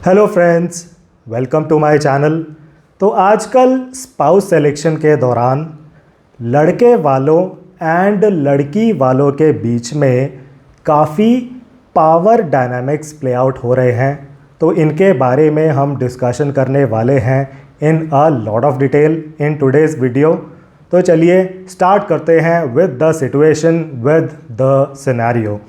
Hello friends, welcome to my channel. तो आजकल spouse selection के दौरान लड़के वालों एंड लड़की वालों के बीच में काफ़ी पावर डायनामिक्स प्ले आउट हो रहे हैं। तो इनके बारे में हम डिस्कशन करने वाले हैं in a lot of detail in today's video. तो चलिए स्टार्ट करते हैं with the situation with the scenario.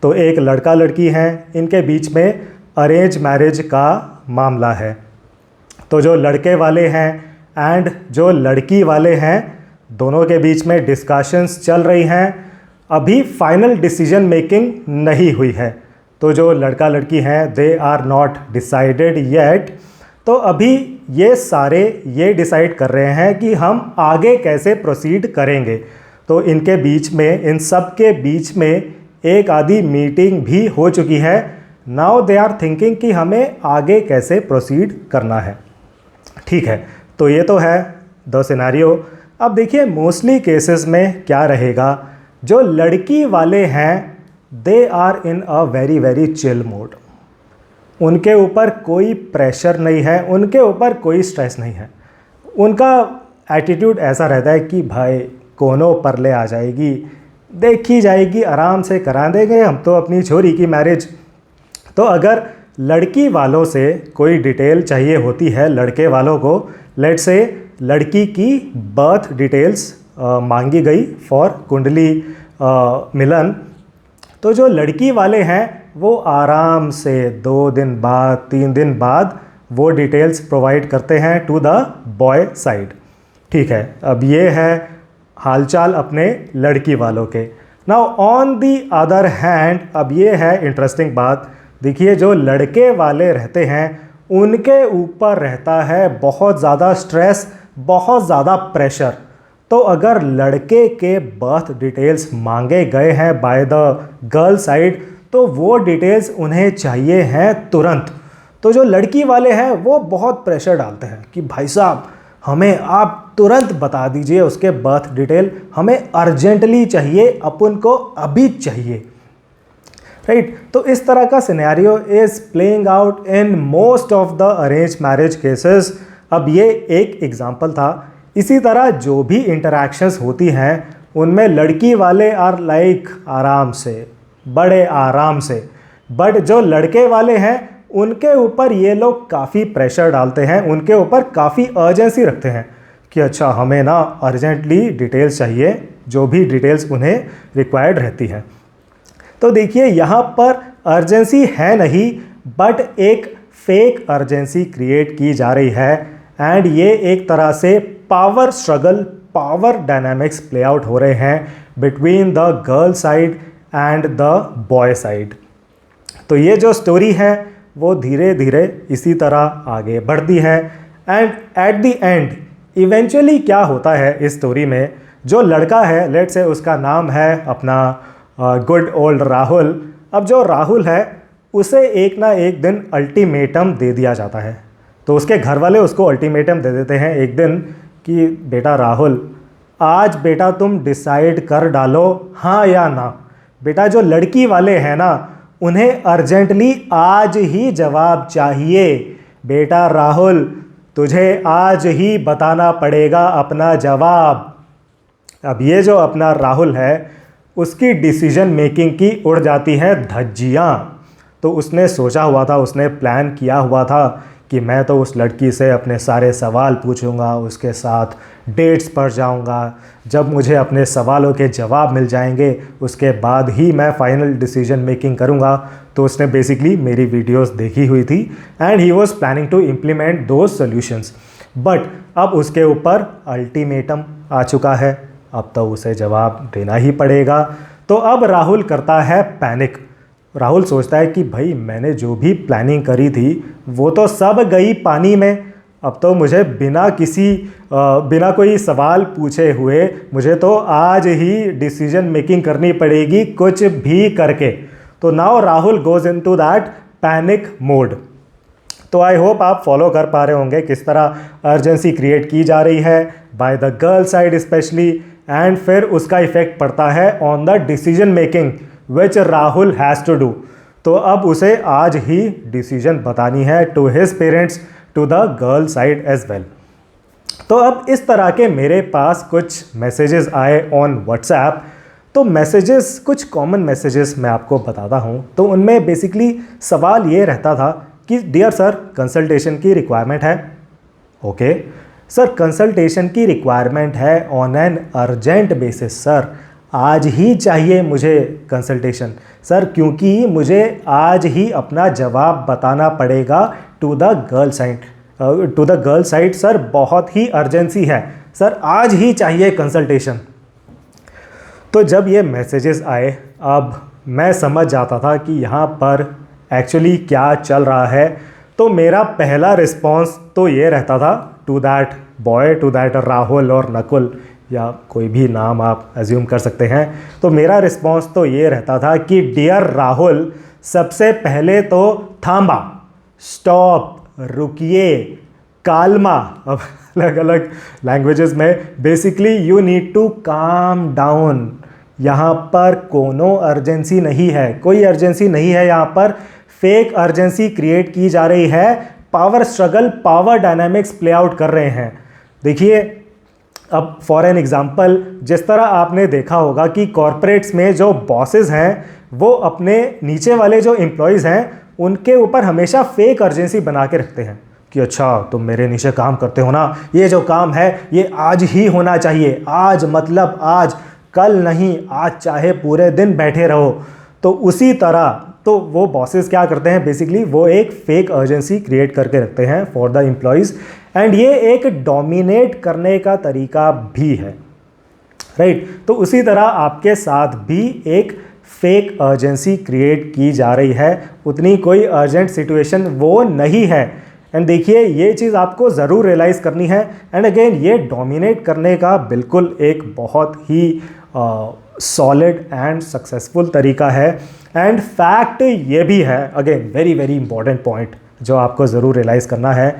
तो एक लड़का लड़की हैं, इनके बीच में अरेंज मैरिज का मामला है। तो जो लड़के वाले हैं एंड जो लड़की वाले हैं, दोनों के बीच में डिस्कशंस चल रही हैं। अभी फाइनल डिसीजन मेकिंग नहीं हुई है। तो जो लड़का लड़की हैं, they are not decided yet. तो अभी ये सारे ये डिसाइड कर रहे हैं कि हम आगे कैसे प्रोसीड करेंगे। तो इनके बीच में, इन सब के बीच में एक आधी मीटिंग भी हो चुकी है। नाउ दे आर थिंकिंग कि हमें आगे कैसे प्रोसीड करना है। ठीक है, तो ये तो है द सिनेरियो। अब देखिए मोस्टली केसेस में क्या रहेगा, जो लड़की वाले हैं they are in a very very chill mode. उनके ऊपर कोई प्रेशर नहीं है, उनके ऊपर कोई स्ट्रेस नहीं है। उनका एटीट्यूड ऐसा रहता है कि भाई कोनो परले आ जाएगी, देखी जाएगी, आराम से करा देंगे हम तो अपनी छोरी की मैरिज। तो अगर लड़की वालों से कोई डिटेल चाहिए होती है लड़के वालों को, लेट्स से लड़की की बर्थ डिटेल्स मांगी गई फॉर कुंडली मिलन, तो जो लड़की वाले हैं वो आराम से 2 दिन बाद 3 दिन बाद वो डिटेल्स प्रोवाइड करते हैं टू द बॉय साइड। ठीक है, अब ये है हालचाल अपने लड़की वालों के। Now on the other hand, अब ये है इंटरेस्टिंग बात। देखिए जो लड़के वाले रहते हैं उनके ऊपर रहता है बहुत ज़्यादा स्ट्रेस, बहुत ज़्यादा प्रेशर। तो अगर लड़के के बर्थ डिटेल्स मांगे गए हैं बाय द गर्ल साइड, तो वो डिटेल्स उन्हें चाहिए हैं तुरंत। तो जो लड़की वाले हैं वो बहुत प्रेशर डालते हैं कि भाई साहब हमें आप तुरंत बता दीजिए उसके बर्थ डिटेल, हमें अर्जेंटली चाहिए, अपन को अभी चाहिए। राइट, तो इस तरह का scenario is playing out in most of the arrange marriage cases. अब ये एक एग्जांपल था। इसी तरह जो भी इंटरैक्शंस होती हैं उनमें लड़की वाले आर लाइक आराम से, बड़े आराम से, बट जो लड़के वाले हैं उनके ऊपर ये लोग काफ़ी प्रेशर डालते हैं, उनके ऊपर काफ़ी अर्जेंसी रखते हैं कि अच्छा हमें ना अर्जेंटली डिटेल्स चाहिए, जो भी डिटेल्स उन्हें रिक्वायर्ड रहती हैं। तो देखिए यहाँ पर अर्जेंसी है नहीं, बट एक फेक अर्जेंसी क्रिएट की जा रही है एंड ये एक तरह से power struggle, power dynamics play out हो रहे हैं between the girl side and the boy side. तो ये जो स्टोरी है वो धीरे धीरे इसी तरह आगे बढ़ती है and at the end eventually क्या होता है इस स्टोरी में, जो लड़का है लेट्स से उसका नाम है अपना गुड ओल्ड राहुल। अब जो राहुल है उसे एक ना एक दिन अल्टीमेटम दे दिया जाता है। तो उसके घर वाले उसको अल्टीमेटम दे देते हैं एक दिन कि बेटा राहुल, आज बेटा तुम डिसाइड कर डालो हाँ या ना। बेटा जो लड़की वाले हैं ना उन्हें अर्जेंटली आज ही जवाब चाहिए। बेटा राहुल तुझे आज ही बताना पड़ेगा अपना जवाब। अब ये जो अपना राहुल है उसकी डिसीजन मेकिंग की उड़ जाती हैं धज्जियाँ। तो उसने सोचा हुआ था, उसने प्लान किया हुआ था कि मैं तो उस लड़की से अपने सारे सवाल पूछूंगा, उसके साथ डेट्स पर जाऊंगा, जब मुझे अपने सवालों के जवाब मिल जाएंगे उसके बाद ही मैं फाइनल डिसीजन मेकिंग करूंगा। तो उसने बेसिकली मेरी वीडियोस देखी हुई थी and he was planning to implement those solutions. But अब उसके ऊपर अल्टीमेटम आ चुका है, अब तो उसे जवाब देना ही पड़ेगा। तो अब राहुल करता है पैनिक। राहुल सोचता है कि भाई मैंने जो भी प्लानिंग करी थी वो तो सब गई पानी में। अब तो मुझे बिना कोई सवाल पूछे हुए मुझे तो आज ही डिसीजन मेकिंग करनी पड़ेगी कुछ भी करके। तो now Rahul goes into that panic mode. तो आई होप आप फॉलो कर पा रहे होंगे किस तरह अर्जेंसी क्रिएट की जा रही है by the girl side specially, and फिर उसका इफेक्ट पड़ता है on the decision making which Rahul has to do. तो अब उसे आज ही डिसीजन बतानी है to his parents, to the girl side as well. तो अब इस तरह के मेरे पास कुछ मैसेजेस आए ऑन व्हाट्सएप। तो मैसेजेस, कुछ कॉमन मैसेजेस मैं आपको बताता हूँ। तो उनमें बेसिकली सवाल ये रहता था कि डियर सर, कंसल्टेशन की रिक्वायरमेंट है। ओके सर, कंसल्टेशन की रिक्वायरमेंट है on an urgent basis sir, आज ही चाहिए मुझे कंसल्टेशन सर, क्योंकि मुझे आज ही अपना जवाब बताना पड़ेगा to the girl side sir, बहुत ही अर्जेंसी है सर, आज ही चाहिए कंसल्टेशन। तो जब ये मैसेजेस आए, अब मैं समझ जाता था कि यहाँ पर एक्चुअली क्या चल रहा है। तो मेरा पहला रिस्पॉन्स तो ये रहता था to that boy, to that Rahul और नकुल, या कोई भी नाम आप एज्यूम कर सकते हैं। तो मेरा रिस्पॉन्स तो ये रहता था कि डियर राहुल, सबसे पहले तो थांबा, स्टॉप, रुकिए, काल्मा, अब अलग अलग लैंग्वेजेस में, basically you need to calm down. यहाँ पर कोनो अर्जेंसी नहीं है, कोई अर्जेंसी नहीं है, यहाँ पर फेक अर्जेंसी क्रिएट की जा रही है, power struggle, power dynamics play out कर रहे हैं। देखिए, अब फॉर एन एग्जांपल, जिस तरह आपने देखा होगा कि कॉरपोरेट्स में जो बॉसेस हैं वो अपने नीचे वाले जो एम्प्लॉयज़ हैं उनके ऊपर हमेशा फेक अर्जेंसी बना के रखते हैं कि अच्छा तुम मेरे नीचे काम करते हो ना, ये जो काम है ये आज ही होना चाहिए, आज मतलब आज, कल नहीं, आज चाहे पूरे दिन बैठे रहो। तो उसी तरह तो वो बॉसेस क्या करते हैं, बेसिकली वो एक फेक अर्जेंसी क्रिएट करके रखते हैं फॉर द एम्प्लॉयज़, एंड ये एक डोमिनेट करने का तरीका भी है, राइट। तो उसी तरह आपके साथ भी एक फेक अर्जेंसी क्रिएट की जा रही है, उतनी कोई अर्जेंट सिचुएशन वो नहीं है। एंड देखिए, ये चीज़ आपको ज़रूर रियलाइज़ करनी है। एंड अगेन, ये डोमिनेट करने का बिल्कुल एक बहुत ही सॉलिड एंड सक्सेसफुल तरीका है। एंड फैक्ट ये भी है, again very very important point जो आपको ज़रूर रियलाइज़ करना है।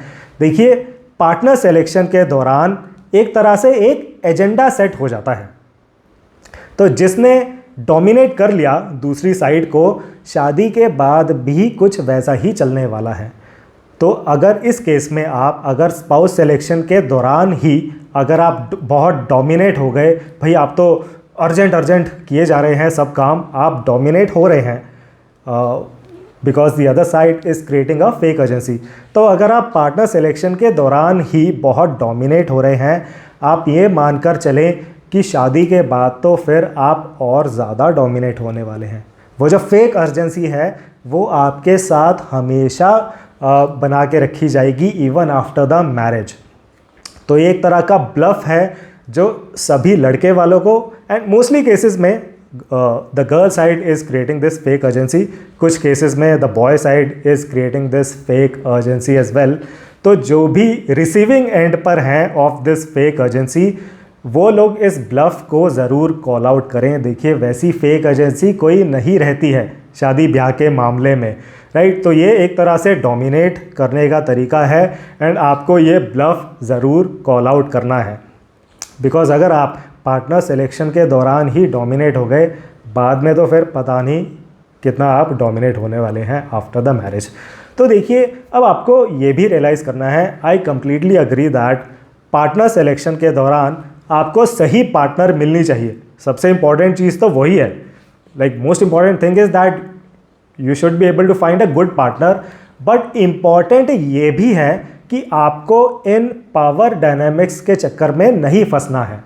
देखिए, पार्टनर सिलेक्शन के दौरान एक तरह से एक एजेंडा सेट हो जाता है। तो जिसने डोमिनेट कर लिया दूसरी साइड को, शादी के बाद भी कुछ वैसा ही चलने वाला है। तो अगर इस केस में आप अगर स्पाउस सिलेक्शन के दौरान ही अगर आप बहुत डोमिनेट हो गए, भाई आप तो अर्जेंट किए जा रहे हैं सब काम, आप डोमिनेट हो रहे हैं because the other side is creating a fake urgency. तो अगर आप पार्टनर सिलेक्शन के दौरान ही बहुत डोमिनेट हो रहे हैं, आप ये मानकर चलें कि शादी के बाद तो फिर आप और ज़्यादा डोमिनेट होने वाले हैं। वो जो फेक अर्जेंसी है वो आपके साथ हमेशा बना के रखी जाएगी इवन आफ्टर द मैरिज। तो ये एक तरह का ब्लफ है जो सभी लड़के वालों को, एंड मोस्टली केसेस में the girl side is creating this fake urgency, कुछ केसेस में the boy side is creating this fake urgency as well. तो जो भी रिसीविंग एंड पर हैं ऑफ दिस फेक अर्जेंसी, वो लोग इस ब्लफ को ज़रूर कॉल आउट करें। देखिए, वैसी फेक अर्जेंसी कोई नहीं रहती है शादी ब्याह के मामले में, राइट। तो ये एक तरह से डोमिनेट करने का तरीका है, एंड आपको ये ब्लफ ज़रूर कॉल आउट करना है। बिकॉज अगर आप पार्टनर सिलेक्शन के दौरान ही डोमिनेट हो गए, बाद में तो फिर पता नहीं कितना आप डोमिनेट होने वाले हैं आफ्टर द मैरिज। तो देखिए, अब आपको ये भी रियलाइज़ करना है, I completely agree that partner selection के दौरान आपको सही पार्टनर मिलनी चाहिए। सबसे इंपॉर्टेंट चीज़ तो वही है, like most important thing is that you should be able to find a good partner. But important ये भी है कि आपको इन पावर डायनामिक्स के चक्कर में नहीं फंसना है,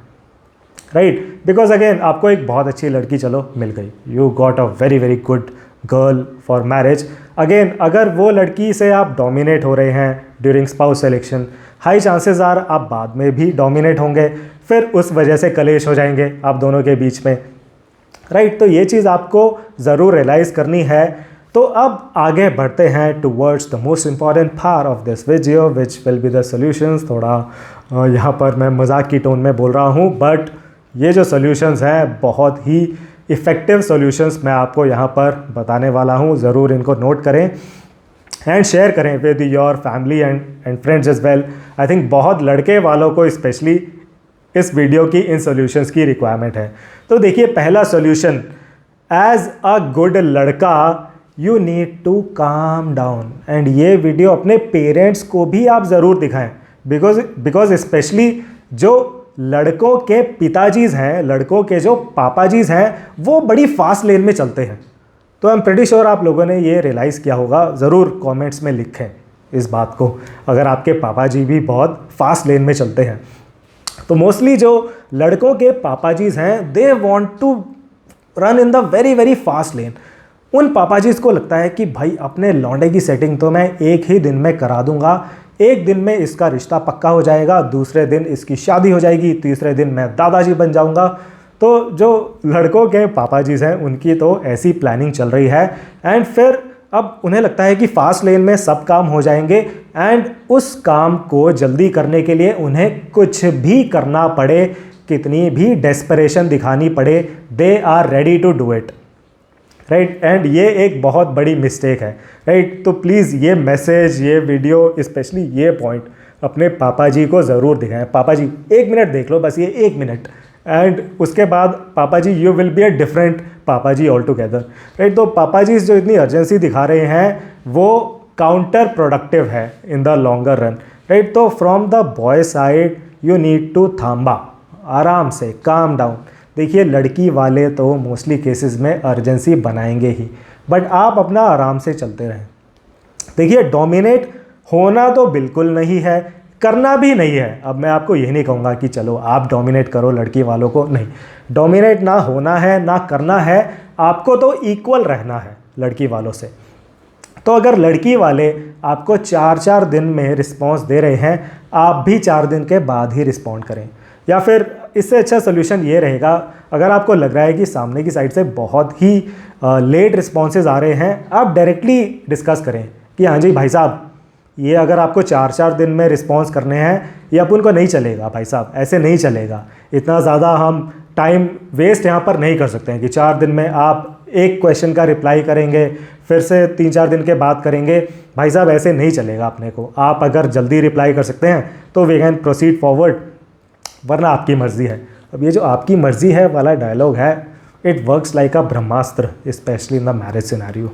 राइट। बिकॉज अगेन, आपको एक बहुत अच्छी लड़की चलो मिल गई, you got a very very good girl for marriage. Again, अगर वो लड़की से आप डोमिनेट हो रहे हैं during spouse selection, high chances are आप बाद में भी डोमिनेट होंगे, फिर उस वजह से कलेश हो जाएंगे आप दोनों के बीच में, राइट। तो ये चीज़ आपको ज़रूर रियलाइज़ करनी है। तो अब आगे बढ़ते हैं towards the most important part of this video which will be the solutions. थोड़ा यहाँ पर मैं मजाक की टोन में बोल रहा हूँ, बट ये जो सॉल्यूशंस हैं बहुत ही इफ़ेक्टिव सॉल्यूशंस मैं आपको यहाँ पर बताने वाला हूँ। ज़रूर इनको नोट करें एंड शेयर करें with your family and friends as well. I think बहुत लड़के वालों को स्पेशली इस वीडियो की इन सॉल्यूशंस की रिक्वायरमेंट है। तो देखिए, पहला सॉल्यूशन, एज अ गुड लड़का you need to calm down. And ये वीडियो अपने पेरेंट्स को भी आप ज़रूर दिखाएं, बिकॉज स्पेशली जो लड़कों के पिताजीज हैं, लड़कों के जो पापाजीज हैं, वो बड़ी फास्ट लेन में चलते हैं। तो आई एम प्रीटी श्योर आप लोगों ने ये रियलाइज़ किया होगा, ज़रूर कमेंट्स में लिखें इस बात को, अगर आपके पापा जी भी बहुत फास्ट लेन में चलते हैं। तो मोस्टली जो लड़कों के पापाजीज हैं, they want to run in the very very fast lane. उन पापाजीज को लगता है कि भाई अपने लौंडे की सेटिंग तो मैं एक ही दिन में करा दूंगा, एक दिन में इसका रिश्ता पक्का हो जाएगा, दूसरे दिन इसकी शादी हो जाएगी, तीसरे दिन मैं दादाजी बन जाऊंगा। तो जो लड़कों के पापाजीज हैं उनकी तो ऐसी प्लानिंग चल रही है। एंड फिर अब उन्हें लगता है कि फास्ट लेन में सब काम हो जाएंगे, एंड उस काम को जल्दी करने के लिए उन्हें कुछ भी करना पड़े, कितनी भी डेस्परेशन दिखानी पड़े, they are ready to do it, right. And ये एक बहुत बड़ी मिस्टेक है, राइट। तो प्लीज़ ये मैसेज, ये वीडियो, स्पेशली ये पॉइंट अपने पापा जी को ज़रूर दिखाएं। पापा जी 1 मिनट देख लो, बस ये 1 मिनट, एंड उसके बाद पापा जी you will be a different पापा जी ऑल टुगेदर, राइट। तो पापा जी जो इतनी अर्जेंसी दिखा रहे हैं वो काउंटर प्रोडक्टिव है in the longer run, right. तो from the boy side you need to थाम्बा, आराम से काम डाउन। देखिए लड़की वाले तो मोस्टली केसेस में अर्जेंसी बनाएंगे ही, बट आप अपना आराम से चलते रहें। देखिए डोमिनेट होना तो बिल्कुल नहीं है, करना भी नहीं है। अब मैं आपको यही नहीं कहूँगा कि चलो आप डोमिनेट करो लड़की वालों को, नहीं। डोमिनेट ना होना है ना करना है, आपको तो इक्वल रहना है लड़की वालों से। तो अगर लड़की वाले आपको 4-4 दिन में रिस्पॉन्स दे रहे हैं, आप भी 4 दिन के बाद ही रिस्पॉन्ड करें। या फिर इससे अच्छा सोल्यूशन ये रहेगा, अगर आपको लग रहा है कि सामने की साइड से बहुत ही लेट रिस्पॉन्सेज आ रहे हैं, आप डायरेक्टली डिस्कस करें कि हाँ जी भाई साहब, ये अगर आपको 4-4 दिन में रिस्पॉन्स करने हैं, ये अपन को नहीं चलेगा भाई साहब, ऐसे नहीं चलेगा। इतना ज़्यादा हम टाइम वेस्ट यहाँ पर नहीं कर सकते हैं कि 4 दिन में आप एक क्वेश्चन का रिप्लाई करेंगे, फिर से 3-4 दिन के बाद करेंगे। भाई साहब ऐसे नहीं चलेगा अपने को। आप अगर जल्दी रिप्लाई कर सकते हैं तो वी कैन प्रोसीड फॉरवर्ड, वरना आपकी मर्ज़ी है। अब ये जो आपकी मर्ज़ी है वाला डायलॉग है, it works like a Brahmastra, specially in the marriage scenario.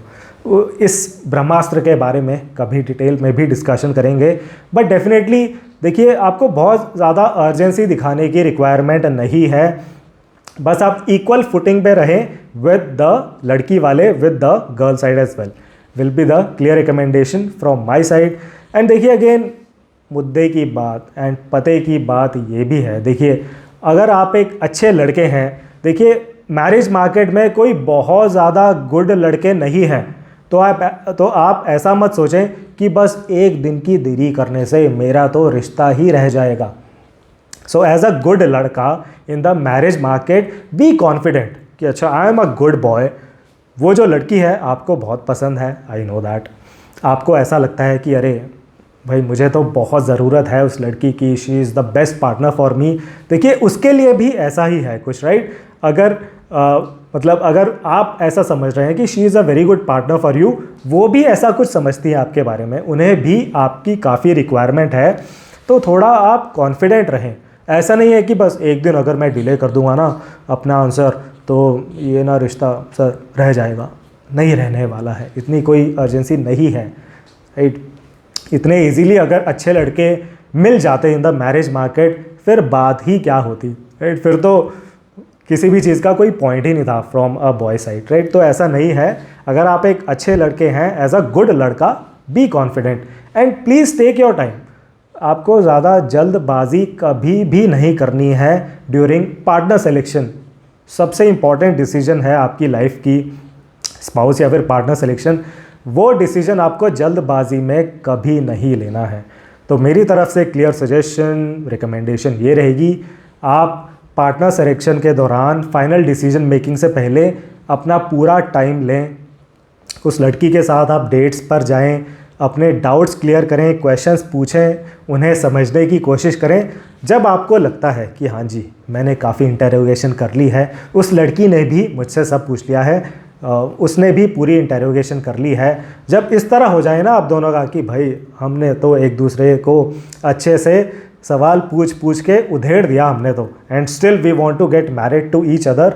इस ब्रह्मास्त्र के बारे में कभी डिटेल में भी डिस्कशन करेंगे, बट डेफिनेटली देखिए आपको बहुत ज़्यादा अर्जेंसी दिखाने की रिक्वायरमेंट नहीं है। बस आप इक्वल फुटिंग पे रहें विद द लड़की वाले, with the girl side as well, will be the clear recommendation from my side. And देखिए अगेन मुद्दे की बात एंड पते की बात ये भी है। देखिए अगर आप एक अच्छे लड़के हैं, देखिए मैरिज मार्केट में कोई बहुत ज़्यादा गुड लड़के नहीं हैं, तो आप ऐसा मत सोचें कि बस एक दिन की देरी करने से मेरा तो रिश्ता ही रह जाएगा। सो एज अ गुड लड़का इन the marriage market be confident कि अच्छा I am a good boy. वो जो लड़की है आपको बहुत पसंद है, आई नो दैट। आपको ऐसा लगता है कि अरे भाई मुझे तो बहुत ज़रूरत है उस लड़की की, she is the best partner for me. देखिए उसके लिए भी ऐसा ही है कुछ, राइट। अगर मतलब अगर आप ऐसा समझ रहे हैं कि she is a very good partner for you, वो भी ऐसा कुछ समझती है आपके बारे में, उन्हें भी आपकी काफ़ी रिक्वायरमेंट है। तो थोड़ा आप कॉन्फिडेंट रहें। ऐसा नहीं है कि बस एक दिन अगर मैं डिले कर दूंगा ना अपना आंसर तो ये ना रिश्ता सर रह जाएगा, नहीं रहने वाला है। इतनी कोई अर्जेंसी नहीं है, राइट। इतने इजीली अगर अच्छे लड़के मिल जाते इन द मैरिज मार्केट, फिर बात ही क्या होती, राइट। फिर तो किसी भी चीज़ का कोई पॉइंट ही नहीं था from a boy side, right. तो ऐसा नहीं है। अगर आप एक अच्छे लड़के हैं, एज अ गुड लड़का, be confident and please take your time. आपको ज़्यादा जल्दबाजी कभी भी नहीं करनी है ड्यूरिंग पार्टनर सिलेक्शन। सबसे इम्पॉर्टेंट डिसीजन है आपकी लाइफ की स्पाउस या फिर पार्टनर सिलेक्शन। वो डिसीजन आपको जल्दबाजी में कभी नहीं लेना है। तो मेरी तरफ से क्लियर सजेशन, रिकमेंडेशन ये रहेगी, आप पार्टनर सिलेक्शन के दौरान फाइनल डिसीजन मेकिंग से पहले अपना पूरा टाइम लें। उस लड़की के साथ आप डेट्स पर जाएं, अपने डाउट्स क्लियर करें, क्वेश्चंस पूछें, उन्हें समझने की कोशिश करें। जब आपको लगता है कि हाँ जी मैंने काफ़ी इंटरोगेशन कर ली है, उस लड़की ने भी मुझसे सब पूछ लिया है, उसने भी पूरी इंटरोगेशन कर ली है, जब इस तरह हो जाए ना आप दोनों का कि भाई हमने तो एक दूसरे को अच्छे से सवाल पूछ पूछ के उधेड़ दिया हमने तो, and still we want to get married to each other,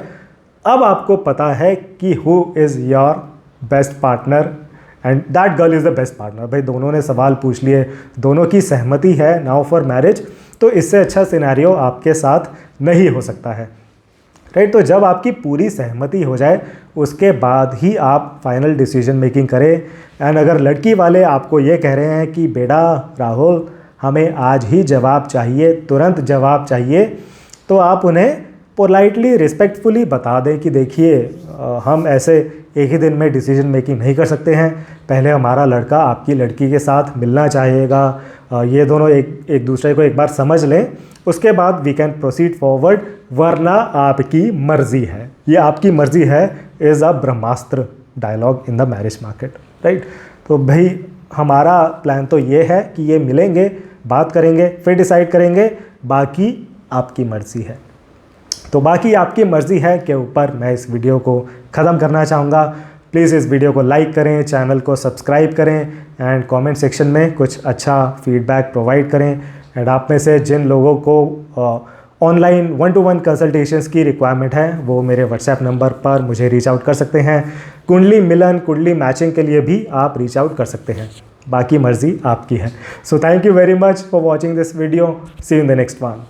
अब आपको पता है कि who is your best partner and that girl is the best partner. भाई दोनों ने सवाल पूछ लिए, दोनों की सहमति है नाउ फॉर मैरिज, तो इससे अच्छा सिनेरियो आपके साथ नहीं हो सकता है, राइट। तो जब आपकी पूरी सहमति हो जाए उसके बाद ही आप फाइनल डिसीजन मेकिंग करें। एंड अगर लड़की वाले आपको ये कह रहे हैं कि बेटा राहुल हमें आज ही जवाब चाहिए, तुरंत जवाब चाहिए, तो आप उन्हें पोलाइटली रिस्पेक्टफुली बता दें कि देखिए हम ऐसे एक ही दिन में डिसीजन मेकिंग नहीं कर सकते हैं, पहले हमारा लड़का आपकी लड़की के साथ मिलना चाहेगा, ये दोनों एक दूसरे को एक बार समझ लें, उसके बाद वी कैन प्रोसीड फॉरवर्ड, वरना आपकी मर्जी है। ये आपकी मर्जी है इज़ अ ब्रह्मास्त्र dialogue in the marriage market, right. तो भाई हमारा प्लान तो ये है कि ये मिलेंगे, बात करेंगे, फिर डिसाइड करेंगे, बाकी आपकी मर्ज़ी है। तो बाकी आपकी मर्ज़ी है के ऊपर मैं इस वीडियो को ख़त्म करना चाहूँगा। प्लीज़ इस वीडियो को लाइक करें, चैनल को सब्सक्राइब करें एंड कमेंट सेक्शन में कुछ अच्छा फीडबैक प्रोवाइड करें। एंड आप में से जिन लोगों को ऑनलाइन 1-to-1 कंसल्टेशंस की रिक्वायरमेंट है वो मेरे व्हाट्सएप नंबर पर मुझे रीच आउट कर सकते हैं। कुंडली मिलन, कुंडली मैचिंग के लिए भी आप रीच आउट कर सकते हैं, बाकी मर्ज़ी आपकी है। So thank you very much for watching this video, see you in the next one.